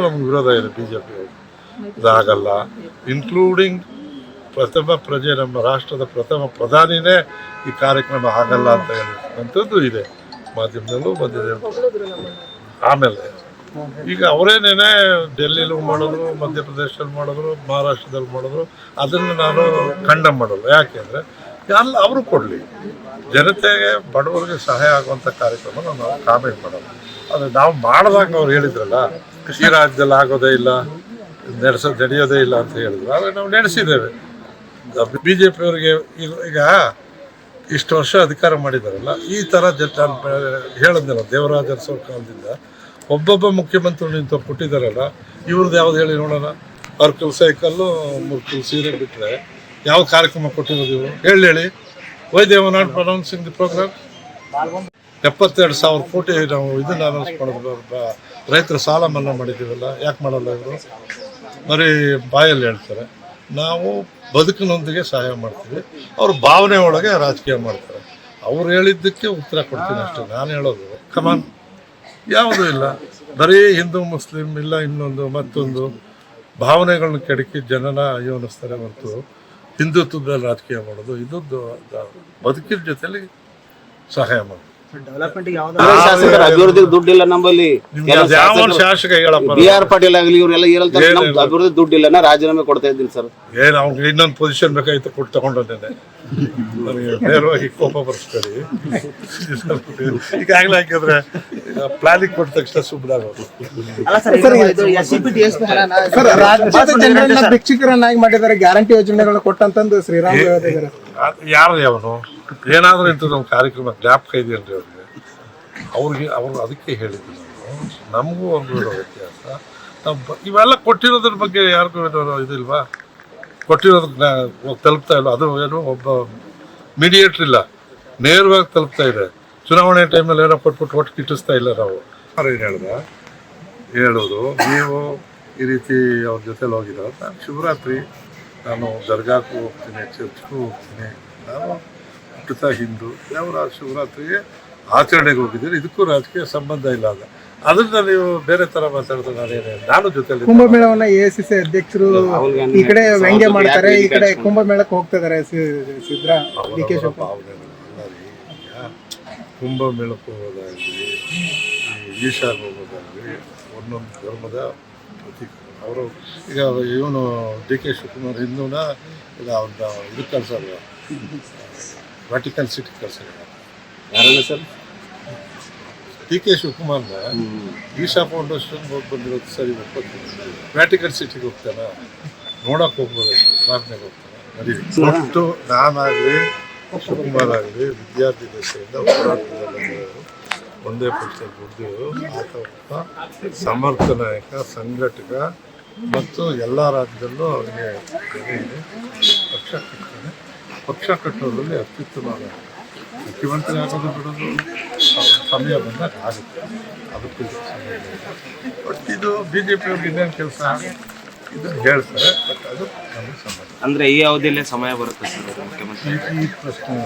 ನಮ್ಗೆ ವಿರೋಧ ಇದೆ ಬಿಜೆಪಿ ಇದಾಗಲ್ಲ. ಇನ್ಕ್ಲೂಡಿಂಗ್ ಪ್ರಥಮ ಪ್ರಜೆ ನಮ್ಮ ರಾಷ್ಟ್ರದ ಪ್ರಥಮ ಪ್ರಧಾನಿನೇ ಈ ಕಾರ್ಯಕ್ರಮ ಆಗಲ್ಲ ಅಂತ ಹೇಳಿದಂಥದ್ದು ಇದೆ, ಮಾಧ್ಯಮದಲ್ಲೂ ಬಂದಿದೆ. ಆಮೇಲೆ ಈಗ ಅವರೇನೇನೆ ಡೆಲ್ಲಿಲೂ ಮಾಡಿದ್ರು, ಮಧ್ಯಪ್ರದೇಶದಲ್ಲಿ ಮಾಡಿದ್ರು, ಮಹಾರಾಷ್ಟ್ರದಲ್ಲಿ ಮಾಡಿದ್ರು, ಅದನ್ನು ನಾನು ಖಂಡನೆ ಮಾಡೋಲ್ಲ. ಯಾಕೆಂದರೆ ಎಲ್ಲ ಅವರು ಕೊಡಲಿ, ಜನತೆಗೆ ಬಡವರಿಗೆ ಸಹಾಯ ಆಗುವಂಥ ಕಾರ್ಯಕ್ರಮ ನಾವು ಕಾಮೆಂಟ್ ಮಾಡೋಲ್ಲ. ಆದರೆ ನಾವು ಮಾಡಿದಾಗ ಅವ್ರು ಹೇಳಿದ್ರಲ್ಲ, ಈ ರಾಜ್ಯದಲ್ಲಿ ಆಗೋದೇ ಇಲ್ಲ, ನಡೆಯೋದೇ ಇಲ್ಲ ಅಂತ ಹೇಳಿದ್ರು. ಆದರೆ ನಾವು ನಡೆಸಿದ್ದೇವೆ. ಬಿ ಜೆ ಪಿಯವರಿಗೆ ಈಗ ಇಷ್ಟು ವರ್ಷ ಅಧಿಕಾರ ಮಾಡಿದಾರಲ್ಲ, ಈ ಥರ ನಾನು ಹೇಳಿದ್ನಲ್ಲ, ದೇವರಾಜ ಅರಸು ಕಾಲದಿಂದ ಒಬ್ಬೊಬ್ಬ ಮುಖ್ಯಮಂತ್ರಿ ನಿಂತು ಕೊಟ್ಟಿದ್ದಾರಲ್ಲ, ಇವ್ರದ್ದು ಯಾವ್ದು ಹೇಳಿ ನೋಡೋಣ. ಅವ್ರ ಸೈಕಲ್ಲು 3 ಸೀರೆ ಬಿಟ್ಟರೆ ಯಾವ ಕಾರ್ಯಕ್ರಮ ಕೊಟ್ಟಿರೋದು ಇವರು ಹೇಳಿ. Why they are not pronouncing the programme. 72,000 ಕೋಟಿ ನಾವು ಇದನ್ನು ಅನೌನ್ಸ್ ಮಾಡಿದ್ರು. ರೈತರ ಸಾಲ ಮನ್ನಾ ಮಾಡಿದ್ದೀವಲ್ಲ, ಯಾಕೆ ಮಾಡಲ್ಲ ಇವರು? ಬರೀ ಬಾಯಲ್ಲಿ ಹೇಳ್ತಾರೆ. ನಾವು ಬದುಕಿನೊಂದಿಗೆ ಸಹಾಯ ಮಾಡ್ತೀವಿ, ಅವರು ಭಾವನೆ ಒಳಗೆ ರಾಜಕೀಯ ಮಾಡ್ತಾರೆ. ಅವ್ರು ಹೇಳಿದ್ದಕ್ಕೆ ಉತ್ತರ ಕೊಡ್ತೀನಿ ಅಷ್ಟೇ. ನಾನು ಹೇಳೋದು ಕಮಾನ್ ಯಾವುದೂ ಇಲ್ಲ, ಬರೀ ಹಿಂದೂ ಮುಸ್ಲಿಂ ಇಲ್ಲ ಇನ್ನೊಂದು ಮತ್ತೊಂದು ಭಾವನೆಗಳನ್ನ ಕೆಡಕಿ ಜನನ ಅಯೋನಿಸ್ತಾರೆ ಹೊರತು ಹಿಂದುತ್ವದಲ್ಲಿ ರಾಜಕೀಯ ಮಾಡೋದು ಇದು ಬದುಕಿನ ಜೊತೆಲಿ ಸಹಾಯ ಮಾಡೋದು. ಅಭಿವೃದ್ಧಿ ದುಡ್ಡಿಲ್ಲ ನಮ್ಮಲ್ಲಿ. ಶಾಸಕ ಹೇಳಪ್ಪ, BR ಪಾಟೀಲ್ ಆಗಲಿ ಇವರೆಲ್ಲ ಹೇಳ್ತಾರೆ ಅಭಿವೃದ್ಧಿ ದುಡ್ಡಿಲ್ಲ, ರಾಜೀನಾಮೆ ಕೊಡ್ತಾ ಇದ್ದೀನಿ ಸರ್. ಏನು ಅವ್ನಿಗೆ ಇನ್ನೊಂದು ಪೊಸಿಷನ್ ಬೇಕಾಗಿತ್ತು, ಕೊಟ್ಟು ತಗೊಂಡೇನೆ. ನನಗೆ ನೇರವಾಗಿ ಕೋಪ ಬರ್ಸ್ಬೇಡಿ. ಈಗಾಗಲೇ ಹಾಕಿದ್ರೆ ಪ್ಲಾನಿಂಗ್ ಕೊಟ್ಟ ತಕ್ಷಣ ಸುಮ್ಮನಾಗೋದು. ಭಿಕ್ಷುಕರನ್ನಾಗಿ ಮಾಡಿದ್ದಾರೆ, ಗ್ಯಾರಂಟಿ ಯೋಜನೆಗಳು ಕೊಟ್ಟಂತಂದು ಶ್ರೀರಾಮ್ ಯಾರು ಅವನು ಏನಾದರೂ ಇಂಥ ನಮ್ಮ ಕಾರ್ಯಕ್ರಮ ಜ್ಞಾಪಕ ಇದೆಯಲ್ರಿ ಅವ್ರಿಗೆ ಅವರು ಅದಕ್ಕೆ ಹೇಳಿದ್ವಿ ನಾವು. ನಮಗೂ ಒಂದು ವ್ಯತ್ಯಾಸ. ನಾವು ಇವೆಲ್ಲ ಕೊಟ್ಟಿರೋದ್ರ ಬಗ್ಗೆ ಯಾರಿಗೂ ಏನೋ ಇದಿಲ್ವಾ? ಕೊಟ್ಟಿರೋದಕ್ಕೆ ತಲುಪ್ತಾ ಇಲ್ಲ. ಅದು ಏನು ಒಬ್ಬ ಮೀಡಿಯೇಟ್ರ್ ಇಲ್ಲ, ನೇರವಾಗಿ ತಲುಪ್ತಾ ಇದೆ. ಚುನಾವಣೆ ಟೈಮಲ್ಲಿ ಏನೋ ಕೊಟ್ಬಿಟ್ಟು ಒಟ್ಟು ಕಿಟ್ಟಿಸ್ತಾ ಇಲ್ಲ ನಾವು. ಏನು ಹೇಳೋದು ನೀವು ಈ ರೀತಿ ಅವ್ರ ಜೊತೆಲಿ ಹೋಗಿರೋ. ನಾನು ಶಿವರಾತ್ರಿ ನಾನು ದರ್ಗಾಕ್ಕೂ ಹೋಗ್ತೀನಿ, ಚರ್ಚ್ಗೂ ಹೋಗ್ತೀನಿ. ನಾನು ಹುಟ್ಟುತ್ತಾ ಹಿಂದೂ. ಯಾವ ಶಿವರಾತ್ರಿಗೆ ಆಚರಣೆಗೆ ಹೋಗಿದ್ದೀರಿ, ಇದಕ್ಕೂ ರಾಜಕೀಯ ಸಂಬಂಧ ಇಲ್ಲ. ಅದನ್ನ ನೀವು ಬೇರೆ ತರ ಮಾತಾಡಿದ್ರೆ ನಾನು ಜೊತೆಲಿ ಕುಂಭಮೇಳವನ್ನ AICC ಅಧ್ಯಕ್ಷರು ಈ ಕಡೆ ವ್ಯಂಗ್ಯ ಮಾಡ್ತಾರೆ, ಈ ಕಡೆ ಕುಂಭಮೇಳಕ್ಕೆ ಹೋಗ್ತಿದ್ದಾರೆ. ಕುಂಭಮೇಳಕ್ಕೆ ಹೋಗೋದಾಗಲಿ, ಈಶಾಗೆ ಹೋಗೋದಾಗಲಿ ಒಂದೊಂದು ಧರ್ಮದ ಪ್ರತೀಕ. ಅವರು ಈಗ ಇವನು DK ಶಿವಕುಮಾರ್ ಹಿಂದೂನ ಇಲ್ಲ, ಅವ್ರನ್ನ ಇದಕ್ಕೆ ಕಳ್ಸಲ್ವ, ವ್ಯಾಟಿಕನ್ ಸಿಟಿ ಕಳ್ಸಲ್ಲ. ಯಾರಲ್ಲ ಸರ್? DK ಶಿವಕುಮಾರ್ನ ಈಶಾ ಫೌಂಡೇಶನ್ ಹೋಗಿ ಬಂದಿರೋದು ಸರಿ ಒಪ್ಪಿಗೆ. ವ್ಯಾಟಿಕನ್ ಸಿಟಿಗೆ ಹೋಗ್ತಾನೆ, ನೋಡಕ್ಕೆ ಹೋಗ್ಬೋದಷ್ಟು, ಪ್ರಾರ್ಥನೆಗೆ ಹೋಗ್ತಾನೆ. ನಡೀಲಿ. ಒಟ್ಟು ನಾನಾಗಲಿ ಶಿವಕುಮಾರ್ ಆಗಲಿ ವಿದ್ಯಾರ್ಥಿ ದಶೆಯಿಂದ ಹೋರಾಟದಲ್ಲಿ ಒಂದೇ ಪಕ್ಷದಲ್ಲಿ ದುಡ್ದು ಆತ ಒಬ್ಬ ಸಮರ್ಥ ನಾಯಕ, ಸಂಘಟಕ ಮತ್ತು ಎಲ್ಲ ರಾಜ್ಯದಲ್ಲೂ ಅವನಿಗೆ ಬೆಲೆ ಇದೆ. ಪಕ್ಷ ಕಟ್ಟೋದ್ರಲ್ಲಿ ಅತ್ಯುತ್ತಮ ಮುಖ್ಯಮಂತ್ರಿ ಆಗೋದು ಬಿಡೋದು ಸಮಯ ಬಂದಾಗ ಆಗುತ್ತೆ. ಅದಕ್ಕೂ ಸಮಯ ಇದೆ. ಬಟ್ ಇದು BJP ಅವ್ರಿಗೆ ಇನ್ನೇನು ಕೆಲಸ ಇದನ್ನು ಹೇಳ್ತಾರೆ. ಬಟ್ ಅದು ನಮಗೆ ಸಂಬಂಧ ಅಂದ್ರೆ ಈ ಅವಧಿಯಲ್ಲೇ ಸಮಯ ಬರುತ್ತೆ ಸರ್ ಮುಖ್ಯಮಂತ್ರಿ. ಈ ಪ್ರಶ್ನೆ